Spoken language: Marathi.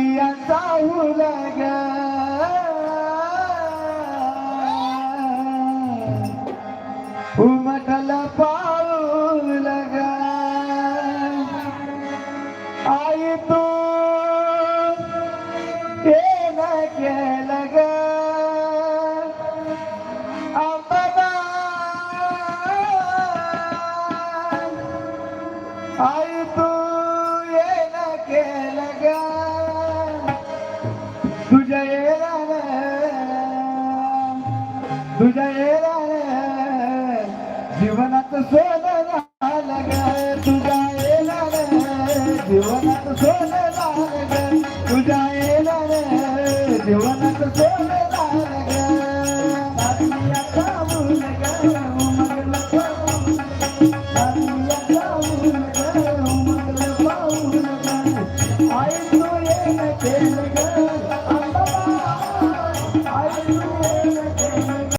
पियांचा उलग उमटल पाऊल ग आई तू येन केलं ग आंबा आई तू येन केलं ग तुझ्या येणार जीवनात सोनं झालं ग तुझ्या येणार जीवनात सोनं झालं ग तुझ्या येणार जीवनात सोनं झालं ग आत्मीयाचा मुलगा उमगलं पाऊल आत्मीयाचा मुलगा उमगलं पाऊल आई तू येणं केलं ग